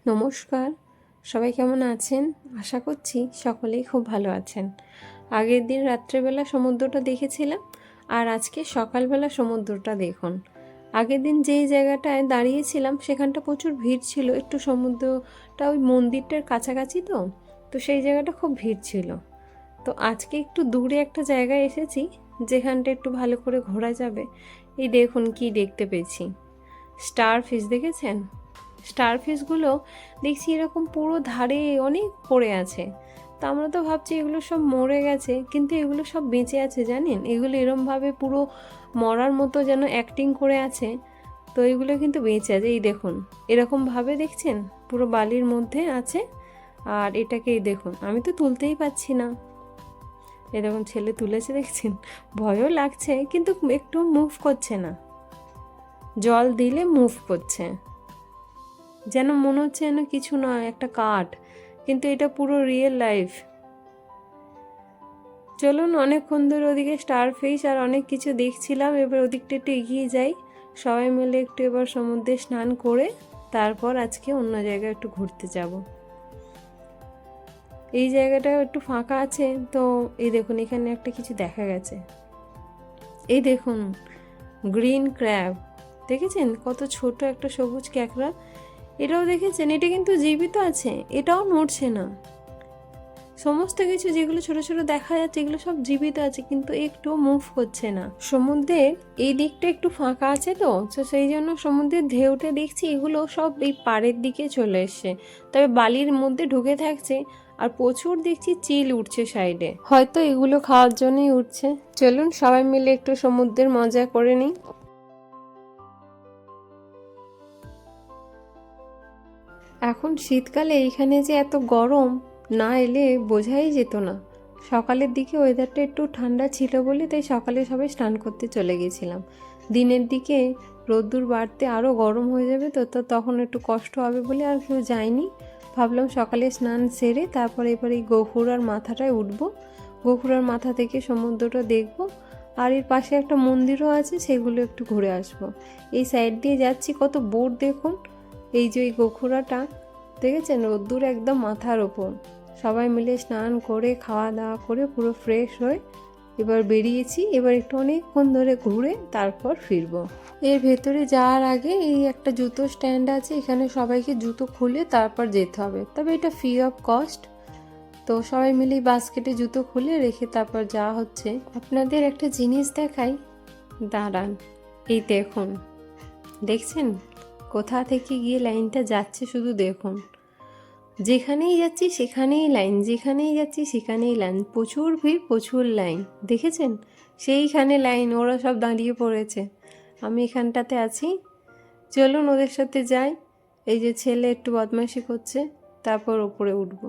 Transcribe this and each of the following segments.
নমস্কার, সবাই কেমন আছেন? আশা করছি সকলেই খুব ভালো আছেন। আগের দিন রাত্রেবেলা সমুদ্রটা দেখেছিলাম, আর আজকে সকালবেলা সমুদ্রটা দেখুন। আগের দিন যেই জায়গাটায় দাঁড়িয়েছিলাম সেখানটা প্রচুর ভিড় ছিল, একটু সমুদ্রটা ওই মন্দিরটার কাছাকাছি তো সেই জায়গাটা খুব ভিড় ছিল। তো আজকে একটু দূরে একটা জায়গায় এসেছি যেখানটা একটু ভালো করে ঘোরা যাবে। এই দেখুন কি দেখতে পেয়েছি, স্টার ফিশ দেখেছেন? স্টার ফিশগুলো দেখছি এরকম পুরো ধারে অনেক পড়ে আছে। তো আমরা তো ভাবছি এগুলো সব মরে গেছে, কিন্তু এগুলো সব বেঁচে আছে জানেন। এগুলো এরমভাবে পুরো মরার মতো যেন অ্যাক্টিং করে আছে। তো এগুলো কিন্তু বেঁচে আছে, এই দেখুন এরকমভাবে দেখছেন পুরো বালির মধ্যে আছে। আর এটাকে এই দেখুন, আমি তো তুলতেই পাচ্ছি না। এই দেখুন ছেলে তুলেছে দেখছেন, ভয়ও লাগছে কিন্তু একটু মুভ করছে না, জল দিলে মুভ করছে, যেন মনে হচ্ছে যেন কিছু নয়, একটা কাঠ, কিন্তু এটা পুরো রিয়েল লাইফ। চলুন, অনেকক্ষণ ধরে ওদিকে স্টার ফিশ আর অনেক কিছু দেখছিলাম, এবার ওদিকটা একটু এগিয়ে যাই। সবাই মিলে একটু এবার সমুদ্রে স্নান করে তারপর আজকে অন্য জায়গায় একটু ঘুরতে যাব। এই জায়গাটা একটু ফাঁকা আছে, তো এই দেখুন এখানে একটা কিছু দেখা গেছে। এই দেখুন গ্রিন ক্র্যাব, দেখেছেন কত ছোট একটা সবুজ ক্যাকড়া। এটাও দেখেছেন, এটা কিন্তু জীবিত আছে, এটাও নড়ছে না। সমস্ত কিছু যেগুলো ছোট ছোট দেখা যাচ্ছে এগুলো সব জীবিত আছে, কিন্তু একটু মুভ করছে না। সমুদ্রের এই দিকটা একটু ফাঁকা আছে, তো সেই জন্য সমুদ্রের ঢেউটা দেখছি এগুলো সব এই পাড়ের দিকে চলে এসছে, তবে বালির মধ্যে ঢুকে থাকছে। আর প্রচুর দেখছি চিল উঠছে সাইডে, হয়তো এগুলো খাওয়ার জন্যই উঠছে। চলুন সবাই মিলে একটু সমুদ্রের মজা করে নিই। এখন শীতকালে এইখানে যে এত গরম, না এলে বোঝাই যেত না। সকালের দিকে ওয়েদারটা একটু ঠান্ডা ছিল বলে তাই সকালে সবাই স্নান করতে চলে গেছিলাম। দিনের দিকে রোদ্দুর বাড়তে আরও গরম হয়ে যাবে, তো তখন একটু কষ্ট হবে বলে আর কেউ যায়নি। ভাবলাম সকালে স্নান সেরে তারপরে এবার এই গফুরার মাথাটায় উঠবো, গফুরার মাথা থেকে সমুদ্রটা দেখব। আর এর পাশে একটা মন্দিরও আছে, সেগুলো একটু ঘুরে আসবো। এই সাইড দিয়ে যাচ্ছি, কত বোট দেখুন। এই যে এই গোখুরাটা দেখেছেন, রোদ্দুর একদম মাথার ওপর। সবাই মিলে স্নান করে খাওয়া দাওয়া করে পুরো ফ্রেশ হয়ে এবার বেরিয়েছি। এবার একটু অনেকক্ষণ ধরে ঘুরে তারপর ফিরবো। এর ভেতরে যাওয়ার আগে এই একটা জুতো স্ট্যান্ড আছে, এখানে সবাইকে জুতো খুলে তারপর যেতে হবে, তবে এটা ফ্রি অফ কস্ট। তো সবাই মিলে বাস্কেটে জুতো খুলে রেখে তারপর যাওয়া হচ্ছে। আপনাদের একটা জিনিস দেখাই, দাঁড়ান। এই দেখুন, দেখছেন কোথা থেকে গিয়ে লাইনটা যাচ্ছে শুধু দেখুন। যেখানেই যাচ্ছি সেখানেই লাইন, যেখানেই যাচ্ছি সেখানেই লাইন, প্রচুর ভিড়, প্রচুর লাইন। দেখেছেন সেইখানে লাইন, ওরা সব দাঁড়িয়ে পড়েছে, আমি এখানটাতে আছি। চলুন ওদের সাথে যাই। এই যে ছেলে একটু বদমাইশি করছে, তারপর ওপরে উঠবো।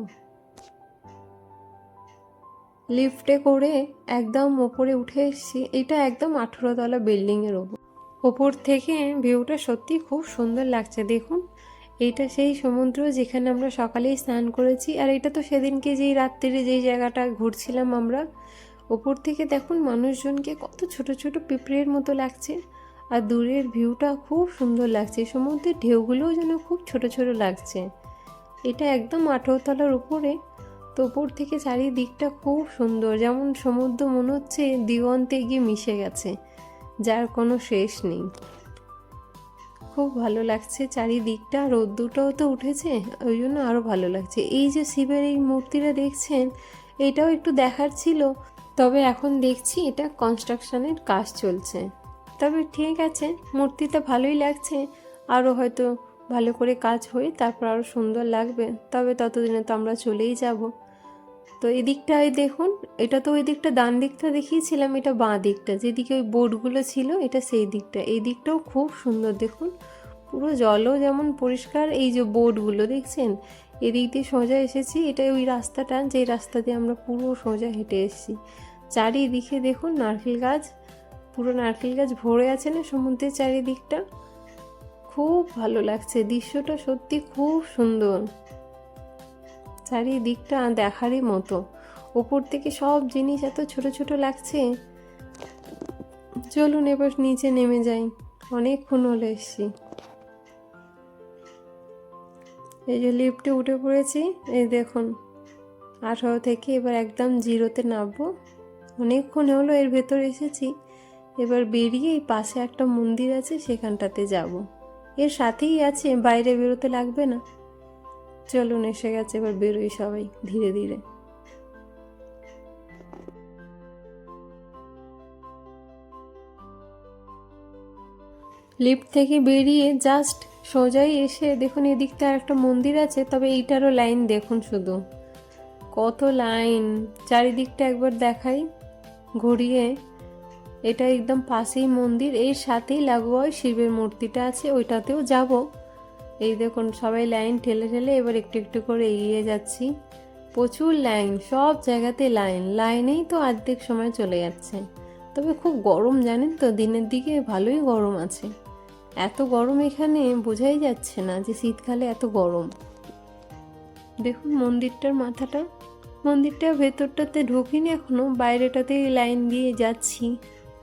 লিফটে করে একদম ওপরে উঠে এসেছি। এটা একদম 18 তলা বিল্ডিংয়ের ওপর। ওপর থেকে ভিউটা সত্যি খুব সুন্দর লাগছে দেখুন। এইটা সেই সমুদ্র যেখানে আমরা সকালেই স্নান করেছি, আর এটা তো সেদিনকে যেই রাত্রিরে যেই জায়গাটা ঘুরছিলাম আমরা। ওপর থেকে দেখুন মানুষজনকে কত ছোট ছোট পিঁপড়ের মতো লাগছে, আর দূরের ভিউটা খুব সুন্দর লাগছে। সমুদ্রের ঢেউগুলোও যেন খুব ছোট ছোট লাগছে। এটা একদম 18 তলার উপরে, তো ওপর থেকে চারিদিকটা খুব সুন্দর, যেমন সমুদ্র মনে হচ্ছে দিগন্তে গিয়ে মিশে গেছে, যার কোনো শেষ নেই। খুব ভালো লাগছে চারিদিকটা, রোদ্দুরটাও তো উঠেছে, ওই জন্য আরও ভালো লাগছে। এই যে শিবের এই মূর্তিটা দেখছেন, এটাও একটু দেখার ছিল, তবে এখন দেখছি এটা কনস্ট্রাকশনের কাজ চলছে। তবে ঠিক আছে, মূর্তিটা ভালোই লাগছে, আরও হয়তো ভালো করে কাজ হয়ে তারপর আরও সুন্দর লাগবে, তবে ততদিনে তো আমরা চলেই যাব। তো এদিকটায় দেখুন, এটা তো ওই দিকটা ডান দিকটা দেখিয়েছিলাম, এটা বাঁ দিকটা যেদিকে ওই বোটগুলো ছিল, এটা সেই দিকটা। এই দিকটাও খুব সুন্দর দেখুন, পুরো জলও যেমন পরিষ্কার। এই যে বোটগুলো দেখছেন, এদিক দিয়ে সোজা এসেছি, এটা ওই রাস্তাটা যে রাস্তা দিয়ে আমরা পুরো সোজা হেঁটে এসেছি। চারিদিকে দেখুন নারকেল গাছ, পুরো নারকেল গাছ ভরে আছে না সমুদ্রের চারিদিকটা। খুব ভালো লাগছে দৃশ্যটা, সত্যি খুব সুন্দর, চারিদিকটা দেখারই মতো। ওপর থেকে সব জিনিস এত ছোট ছোট লাগছে। চলুন এবার নিচে নেমে যাই, অনেকক্ষণ হলো এসছি। এই যে লিফটে উঠে পড়েছি, এই দেখুন 18 থেকে এবার একদম 0-তে নামবো। অনেকক্ষণ হলো এর ভেতর এসেছি, এবার বেরিয়ে এই পাশে একটা মন্দির আছে সেখানটাতে যাব। এর সাথেই আছে, বাইরে বেরোতে লাগবে না। চলুন এসে গেছে, এবার বেরোই সবাই ধীরে ধীরে। লিফট থেকে বেরিয়ে জাস্ট সোজাই এসে দেখুন এদিকটা আর একটা মন্দির আছে, তবে এইটারও লাইন দেখুন, শুধু কত লাইন। চারিদিকটা একবার দেখাই ঘুরিয়ে। এটা একদম পাশেই মন্দির, এর সাথেই লাগোয়া ওই শিবের মূর্তিটা আছে, ওইটাতেও যাব। এই দেখুন সবাই লাইন ঠেলে ঠেলে এবার একটু একটু করে এগিয়ে যাচ্ছি। প্রচুর লাইন, সব জায়গাতে লাইন, লাইনেই তো অর্ধেক সময় চলে যাচ্ছে। তবে খুব গরম জানেন তো, দিনের দিকে ভালোই গরম আছে। এত গরম এখানে বোঝাই যাচ্ছে না যে শীতকালে এত গরম। দেখুন মন্দিরটার মাথাটা, মন্দিরটার ভেতরটাতে ঢুকিনি এখনো, বাইরেটাতেই লাইন দিয়ে যাচ্ছি।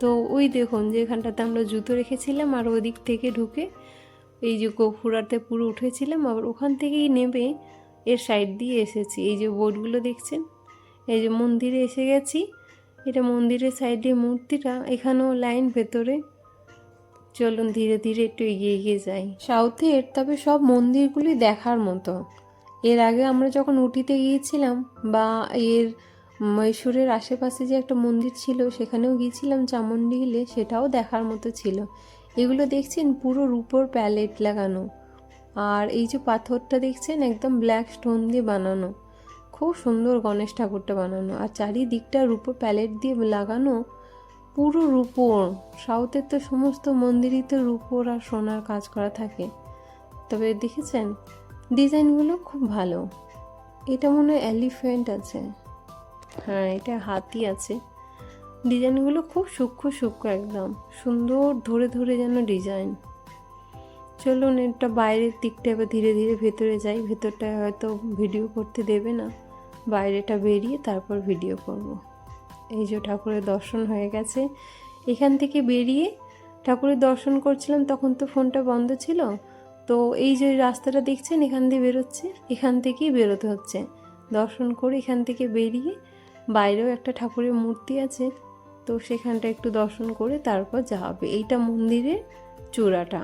তো ওই দেখুন যেখানটাতে আমরা জুতো রেখেছিলাম আর ওই দিক থেকে ঢুকে এই যে গোপুরাতে পুরো উঠেছিলাম, আবার ওখান থেকেই নেমে এর সাইড দিয়ে এসেছি। এই যে বোর্ডগুলো দেখছেন, এই যে মন্দিরে এসে গেছি। এটা মন্দিরের সাইডে মূর্তিটা, এখানেও লাইন ভেতরে। চলুন ধীরে ধীরে একটু এগিয়ে এগিয়ে যাই। সাউথের তবে সব মন্দিরগুলি দেখার মতো। এর আগে আমরা যখন উটিতে গিয়েছিলাম বা এর মহীশূরের আশেপাশে যে একটা মন্দির ছিল সেখানেও গিয়েছিলাম, চামুন্ডি হিলে, সেটাও দেখার মতো ছিল। এগুলো দেখছেন পুরো রূপোর প্যালেট লাগানো, আর এই যে পাথরটা দেখছেন একদম ব্ল্যাক স্টোন দিয়ে বানানো, খুব সুন্দর গণেশ ঠাকুরটা বানানো, আর চারিদিকটা রূপোর প্যালেট দিয়ে লাগানো, পুরো রূপোর। সাউথের তো সমস্ত মন্দিরই তো রূপোর আর সোনার কাজ করা থাকে। তবে দেখেছেন ডিজাইনগুলো খুব ভালো। এটা মনে হয় এলিফ্যান্ট আছে, হ্যাঁ এটা হাতি আছে। ডিজাইনগুলো খুব সূক্ষ্ম সূক্ষ্ম, একদম সুন্দর ধরে ধরে যেন ডিজাইন। চলুন এটা বাইরের দিকটা এবার ধীরে ধীরে ভেতরে যাই। ভেতরটা হয়তো ভিডিও করতে দেবে না, বাইরেটা বেরিয়ে তারপর ভিডিও করব। এই যে ঠাকুরের দর্শন হয়ে গেছে। এখান থেকে বেরিয়ে ঠাকুরের দর্শন করছিলাম, তখন তো ফোনটা বন্ধ ছিল। তো এই যে রাস্তাটা দেখছেন এখান দিয়ে বেরোচ্ছে, এখান থেকেই বেরোতে হচ্ছে। দর্শন করে এখান থেকে বেরিয়ে বাইরেও একটা ঠাকুরের মূর্তি আছে, তো সেখানটা একটু দর্শন করে তারপর যাওয়া হবে। এইটা মন্দিরের চূড়াটা।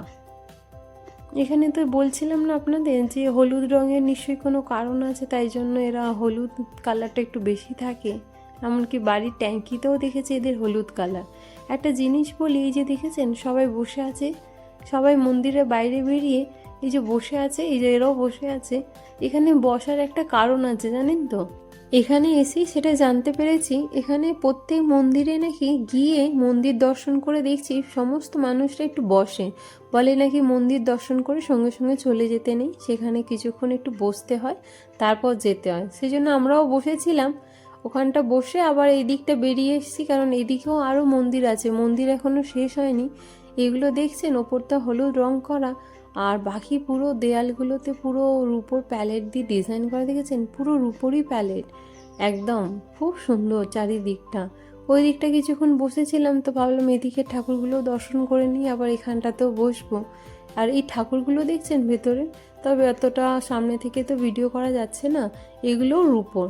এখানে তো বলছিলাম না আপনাদের যে হলুদ রঙের নিশ্চয়ই কোনো কারণ আছে, তাই জন্য এরা হলুদ কালারটা একটু বেশি থাকে। এমনকি বাড়ির ট্যাঙ্কিতেও দেখেছি এদের হলুদ কালার। একটা জিনিস বলি, এই যে দেখেছেন সবাই বসে আছে, সবাই মন্দিরের বাইরে বেরিয়ে এই যে বসে আছে, এই যে এরাও বসে আছে। এখানে বসার একটা কারণ আছে জানেন তো। এখানে এসেই সেটা জানতে পেরেছি, এখানে প্রত্যেক মন্দিরে নাকি গিয়ে মন্দির দর্শন করে দেখছি সমস্ত মানুষরা একটু বসে, বলে নাকি মন্দির দর্শন করে সঙ্গে সঙ্গে চলে যেতে নেই, সেখানে কিছুক্ষণ একটু বসতে হয় তারপর যেতে হয়। সেই জন্য আমরাও বসেছিলাম ওখানটা, বসে আবার এই দিকটা বেরিয়ে এসেছি, কারণ এদিকেও আরও মন্দির আছে, মন্দির এখনও শেষ হয়নি। এগুলো দেখছেন ওপরটা হলুদ রং করা, আর বাকি পুরো দেয়ালগুলোতে পুরো রূপোর প্যালেট দিয়ে ডিজাইন করা, দেখেছেন পুরো রূপোরই প্যালেট, একদম খুব সুন্দর চারিদিকটা। ওই দিকটা কিছুক্ষণ বসেছিলাম, তো ভাবলাম এদিকে ঠাকুরগুলো দর্শন করে নিই, আবার এখানটাতেও বসবো। আর এই ঠাকুরগুলো দেখছেন ভেতরে, তবে এতটা সামনে থেকে তো ভিডিও করা যাচ্ছে না, এগুলোও রূপোর।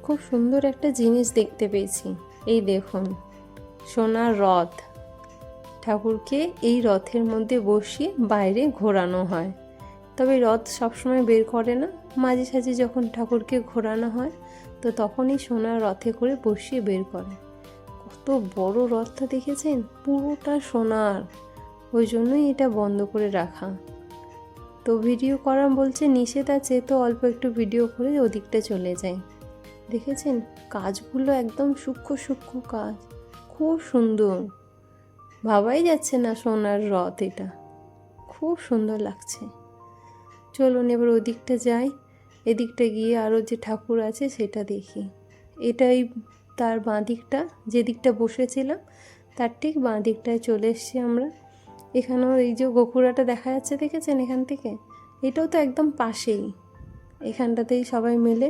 খুব সুন্দর একটা জিনিস দেখতে পেয়েছি, এই দেখুন সোনার রথ। ঠাকুরকে এই রথের মধ্যে বসিয়ে বাইরে ঘোরানো হয়, তবে রথ সবসময় বের করে না, মাঝে সাঝে যখন ঠাকুরকে ঘোরানো হয় তো তখনই সোনার রথে করে বসিয়ে বের করে। কত বড় রথটা দেখেছেন, পুরোটা সোনার, ওই জন্যই এটা বন্ধ করে রাখা। তো ভিডিও করা বলছে নিষেধ আছে, তো অল্প একটু ভিডিও করে ওদিকটা চলে যায়। দেখেছেন কাজগুলো একদম সূক্ষ্ম সূক্ষ্ম কাজ, খুব সুন্দর, ভাবাই যাচ্ছে না সোনার রথ, এটা খুব সুন্দর লাগছে। চলুন এবার ওদিকটা যাই, এদিকটা গিয়ে আরও যে ঠাকুর আছে সেটা দেখি। এটাই তার বাঁ দিকটা, যে দিকটা বসেছিলাম তার ঠিক বাঁ দিকটায় চলে এসেছি আমরা। এখানেও এই যে গোকুড়াটা দেখা যাচ্ছে দেখেছেন এখান থেকে, এটাও তো একদম পাশেই। এখানটাতেই সবাই মিলে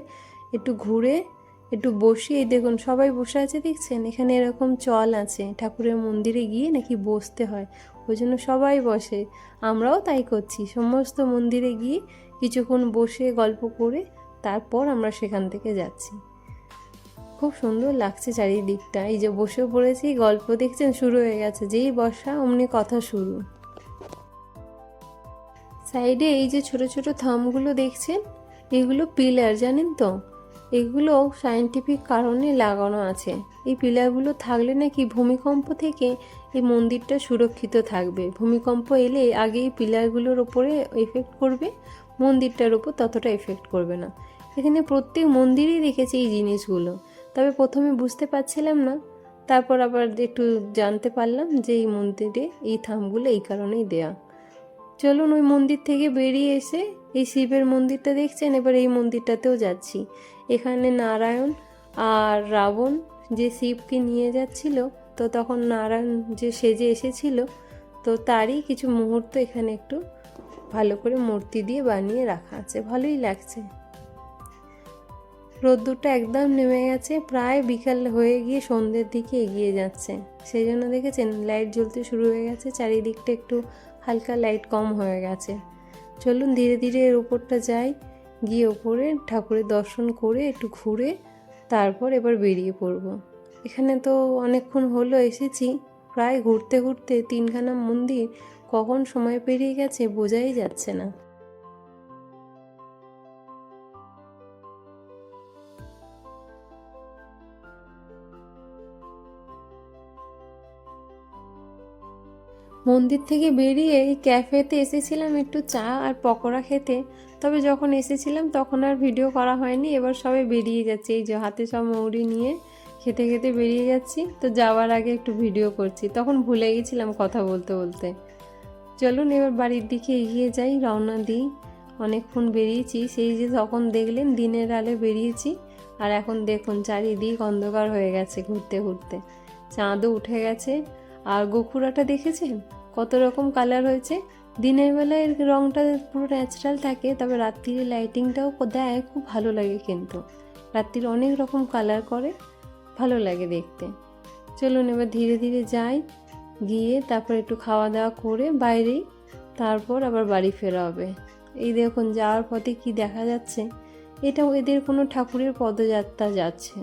একটু ঘুরে একটু বসি, এই দেখুন সবাই বসে আছে দেখছেন, এখানে এরকম চল আছে, ঠাকুরের মন্দিরে গিয়ে নাকি বসতে হয়, ওই জন্য সবাই বসে। আমরাও তাই করছি, সমস্ত মন্দিরে গিয়ে কিছুক্ষণ বসে গল্প করে তারপর আমরা সেখান থেকে যাচ্ছি। খুব সুন্দর লাগছে চারিদিকটা। এই যে বসে পড়েছি, গল্প দেখছেন শুরু হয়ে গেছে, যেই বসা অমনি কথা শুরু। সাইডে এই যে ছোট ছোট থামগুলো দেখছেন, এগুলো পিলার, জানেন তো? এগুলো সায়েন্টিফিক কারণে লাগানো আছে। এই পিলারগুলো থাকলে নাকি ভূমিকম্প থেকে এই মন্দিরটা সুরক্ষিত থাকবে। ভূমিকম্প এলে আগে এই পিলারগুলোর ওপরে এফেক্ট করবে, মন্দিরটার ওপর ততটা এফেক্ট করবে না। এখানে প্রত্যেক মন্দিরেই দেখেছি এই জিনিসগুলো, তবে প্রথমে বুঝতে পারছিলাম না, তারপর আবার একটু জানতে পারলাম যে এই মন্দিরে এই থামগুলো এই কারণেই দেয়া। চলুন ওই মন্দির থেকে বেরিয়ে এসে এই শিবের মন্দিরটা দেখছেন, এবার এই মন্দিরটাতেও যাচ্ছি। এখানে নারায়ণ আর রাবণ যে শিবকে নিয়ে যাচ্ছিল, তো তখন নারায়ণ যে সেজে এসেছিল, তো তারই কিছু মুহূর্ত এখানে একটু ভালো করে মূর্তি দিয়ে বানিয়ে রাখা আছে, ভালোই লাগছে। রোদ্দুরটা একদম নেমে গেছে, প্রায় বিকাল হয়ে গিয়ে সন্ধ্যের দিকে এগিয়ে যাচ্ছে। সেই জন্য দেখেছেন লাইট জ্বলতে শুরু হয়ে গেছে, চারিদিকটা একটু হালকা লাইট কম হয়ে গেছে। চলুন ধীরে ধীরে এর উপরটা যাই, গিয়ে ওপরে ঠাকুরের দর্শন করে একটু ঘুরে তারপর এবার বেরিয়ে পড়ব। এখানে তো অনেকক্ষণ হলো এসেছি, প্রায় ঘুরতে ঘুরতে 3খানা মন্দির কখন সময় পেরিয়ে গেছে বোঝাই যাচ্ছে না। মন্দির থেকে বেরিয়ে এই ক্যাফেতে এসেছিলাম একটু চা আর পকোড়া খেতে, তবে যখন এসেছিলাম তখন আর ভিডিও করা হয়নি। এবার সবাই বেরিয়ে যাচ্ছে, এই যে হাতে সব মৌরি নিয়ে খেতে খেতে বেরিয়ে যাচ্ছি। তো যাওয়ার আগে একটু ভিডিও করছি, তখন ভুলে গেছিলাম কথা বলতে বলতে। চলুন এবার বাড়ির দিকে এগিয়ে যাই, রওনা দিই। অনেকক্ষণ বেরিয়েছি, সেই যে তখন দেখলেন দিনের আলো বেরিয়েছি, আর এখন দেখুন চারিদিক অন্ধকার হয়ে গেছে ঘুরতে ঘুরতে। চাঁদও উঠে গেছে, আর গোখুরাটা দেখেছেন কত রকম কালার হয়েছে। দিনের বেলায় এর রঙটা পুরো ন্যাচারাল থাকে, তবে রাত্রির লাইটিংটাও দেয়, খুব ভালো লাগে। কিন্তু রাত্রির অনেক রকম কালার করে, ভালো লাগে দেখতে। চলুন এবার ধীরে ধীরে যাই, গিয়ে তারপর একটু খাওয়া দাওয়া করে বাইরেই তারপর আবার বাড়ি ফেরা হবে। এই দেখুন যাওয়ার পথে কি দেখা যাচ্ছে, এটাও এদের কোনো ঠাকুরের পদযাত্রা যাচ্ছে।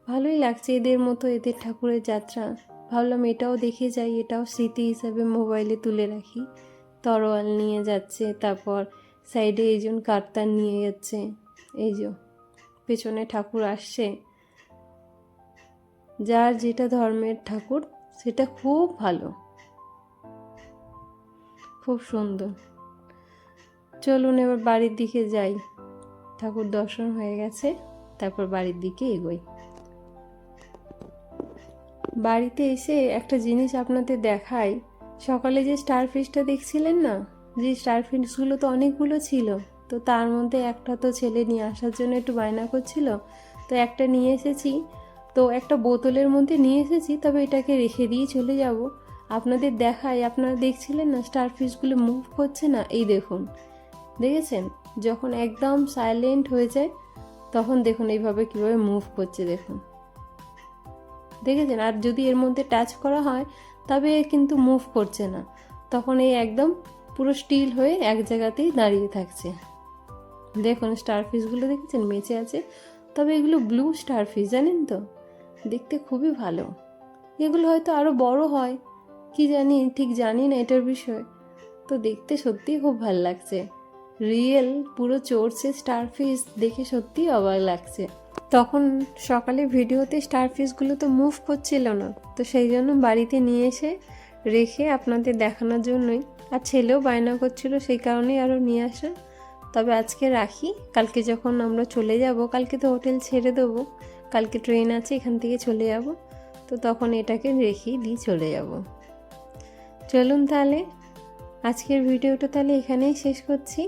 ভালোই লাগছে এদের মতো, এদের ঠাকুরের যাত্রা। ভাবলাম এটাও দেখে যাই, এটাও স্মৃতি হিসাবে মোবাইলে তুলে রাখি। তরোয়াল নিয়ে যাচ্ছে, তারপর সাইডে এইজন কারতান নিয়ে যাচ্ছে, এই যে পেছনে ঠাকুর আসছে। যার যেটা ধর্মের ঠাকুর সেটা খুব ভালো, খুব সুন্দর। চলুন এবার বাড়ির দিকে যাই, ঠাকুর দর্শন হয়ে গেছে, তারপর বাড়ির দিকে এগোই। বাড়িতে এসে একটা জিনিস আপনাদের দেখাই। সকালে যে স্টার ফিশটা দেখছিলেন না, যে স্টার ফিশগুলো তো অনেকগুলো ছিল, তো তার মধ্যে একটা তো ছেলে নিয়ে আসার জন্য একটু বায়না করছিল, তো একটা নিয়ে এসেছি। তো একটা বোতলের মধ্যে নিয়ে এসেছি, তবে এটাকে রেখে দিয়ে চলে যাব। আপনাদের দেখাই, আপনারা দেখছিলেন না স্টার ফিশগুলো মুভ করছে না, এই দেখুন, দেখেছেন? যখন একদম সাইলেন্ট হয়ে যায় তখন দেখুন এইভাবে কীভাবে মুভ করছে, দেখুন, দেখেছেন? আর যদি এর মধ্যে টাচ করা হয় তবে কিন্তু মুভ করছে না, তখন এই একদম পুরো স্টিল হয়ে এক জায়গাতেই দাঁড়িয়ে থাকছে। দেখুন স্টার ফিশগুলো দেখেছেন বেঁচে আছে, তবে এগুলো ব্লু স্টার ফিশ, জানেন তো? দেখতে খুবই ভালো। এগুলো হয়তো আরও বড় হয়, কি জানি, ঠিক জানি না এটার বিষয়। তো দেখতে সত্যিই খুব ভালো লাগছে, রিয়েল পুরো চড়ছে স্টার ফিশ, দেখে সত্যিই অবাক লাগছে। তখন সকালে ভিডিওতে স্টার ফিশগুলো তো মুভ করছিল না, তো সেই জন্য বাড়িতে নিয়ে এসে রেখে আপনাদের দেখানোর জন্যই, আর ছেলেও বায়না করছিল সেই কারণেই আরও নিয়ে আসা। তবে আজকে রাখি, কালকে যখন আমরা চলে যাব, কালকে তো হোটেল ছেড়ে দেবো, কালকে ট্রেন আছে, এখান থেকে চলে যাব, তো তখন এটাকে রেখেই দিয়ে চলে যাব। চলুন তাহলে আজকের ভিডিওটা তাহলে এখানেই শেষ করছি।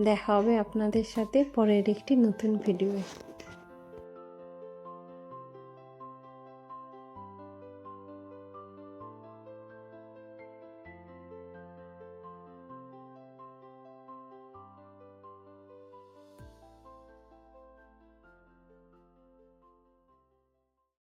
দেখা হবে আপনাদের সাথে পরের একটি নতুন ভিডিওয়ে।